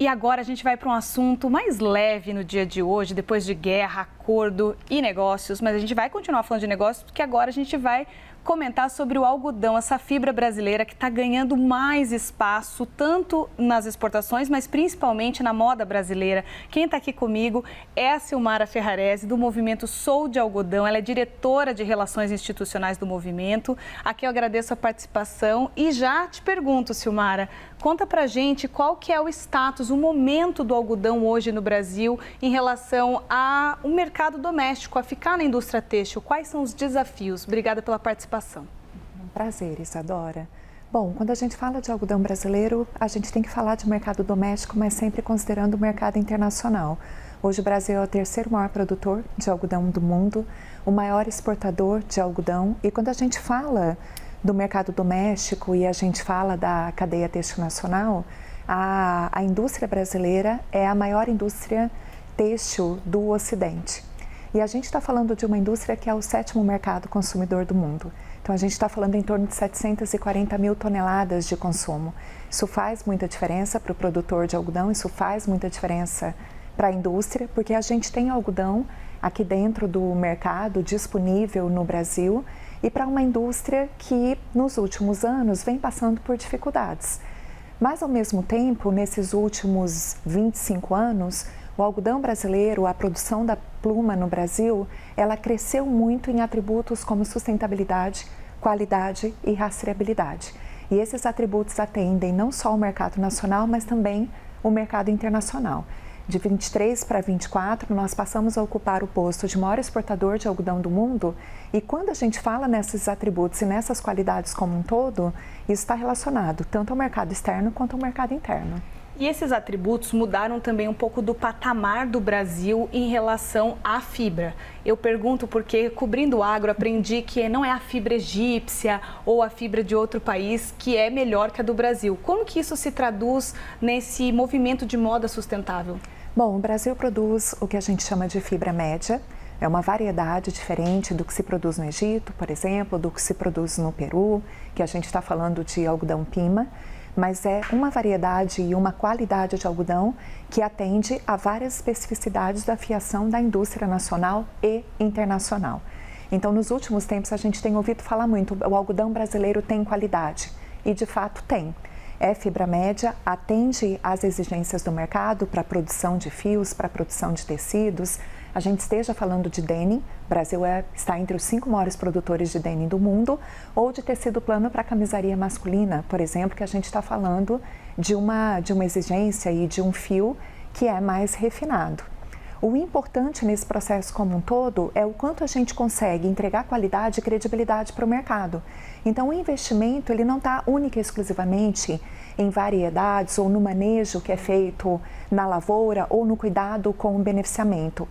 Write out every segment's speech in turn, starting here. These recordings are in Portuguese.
E agora a gente vai para um assunto mais leve no dia de hoje, depois de guerra, acordo e negócios. Mas a gente vai continuar falando de negócios porque agora a gente vai comentar sobre o algodão, essa fibra brasileira que está ganhando mais espaço, tanto nas exportações, mas principalmente na moda brasileira. Quem está aqui comigo é a Silmara Ferrarese, do movimento Sou de Algodão. Ela é diretora de Relações Institucionais do movimento. Aqui eu agradeço a participação e já te pergunto, Silmara, conta pra gente qual que é o status, o momento do algodão hoje no Brasil em relação ao mercado doméstico, a ficar na indústria têxtil. Quais são os desafios? Obrigada pela participação. Um prazer, Isadora. Bom, quando a gente fala de algodão brasileiro, a gente tem que falar de mercado doméstico, mas sempre considerando o mercado internacional. Hoje o Brasil é o terceiro maior produtor de algodão do mundo, o maior exportador de algodão. E quando a gente fala do mercado doméstico e a gente fala da cadeia têxtil nacional, a indústria brasileira é a maior indústria têxtil do Ocidente. E a gente está falando de uma indústria que é o sétimo mercado consumidor do mundo. Então, a gente está falando em torno de 740 mil toneladas de consumo. Isso faz muita diferença para o produtor de algodão, isso faz muita diferença para a indústria, porque a gente tem algodão aqui dentro do mercado disponível no Brasil e para uma indústria que, nos últimos anos, vem passando por dificuldades. Mas, ao mesmo tempo, nesses últimos 25 anos, o algodão brasileiro, a produção da pluma no Brasil, ela cresceu muito em atributos como sustentabilidade, qualidade e rastreabilidade. E esses atributos atendem não só o mercado nacional, mas também o mercado internacional. De 23 para 24, nós passamos a ocupar o posto de maior exportador de algodão do mundo. E quando a gente fala nesses atributos e nessas qualidades como um todo, isso está relacionado tanto ao mercado externo quanto ao mercado interno. E esses atributos mudaram também um pouco do patamar do Brasil em relação à fibra. Eu pergunto porque, cobrindo o agro, aprendi que não é a fibra egípcia ou a fibra de outro país que é melhor que a do Brasil. Como que isso se traduz nesse movimento de moda sustentável? Bom, o Brasil produz o que a gente chama de fibra média. É uma variedade diferente do que se produz no Egito, por exemplo, do que se produz no Peru, que a gente está falando de algodão pima. Mas é uma variedade e uma qualidade de algodão que atende a várias especificidades da fiação da indústria nacional e internacional. Então, nos últimos tempos, a gente tem ouvido falar muito, o algodão brasileiro tem qualidade, e de fato tem. É fibra média, atende às exigências do mercado para a produção de fios, para a produção de tecidos. A gente esteja falando de denim, o Brasil está entre os 5 maiores produtores de denim do mundo, ou de tecido plano para camisaria masculina, por exemplo, que a gente está falando de uma exigência e de um fio que é mais refinado. O importante nesse processo como um todo é o quanto a gente consegue entregar qualidade e credibilidade para o mercado. Então, o investimento ele não está única e exclusivamente em variedades ou no manejo que é feito na lavoura ou no cuidado com o beneficiamento.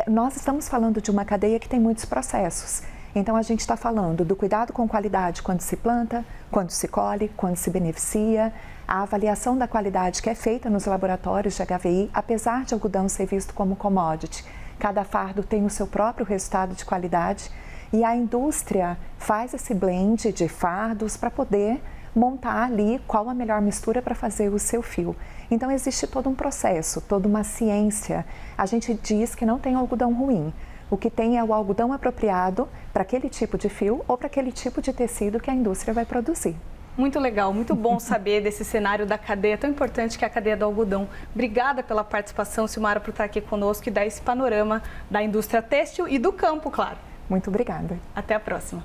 Nós estamos falando de uma cadeia que tem muitos processos. Então, a gente está falando do cuidado com qualidade quando se planta, quando se colhe, quando se beneficia, a avaliação da qualidade que é feita nos laboratórios de HVI, apesar de algodão ser visto como commodity. Cada fardo tem o seu próprio resultado de qualidade e a indústria faz esse blend de fardos para poder montar ali qual a melhor mistura para fazer o seu fio. Então, existe todo um processo, toda uma ciência. A gente diz que não tem algodão ruim. O que tem é o algodão apropriado para aquele tipo de fio ou para aquele tipo de tecido que a indústria vai produzir. Muito legal, muito bom saber desse cenário da cadeia tão importante que é a cadeia do algodão. Obrigada pela participação, Silmara, por estar aqui conosco e dar esse panorama da indústria têxtil e do campo, claro. Muito obrigada. Até a próxima.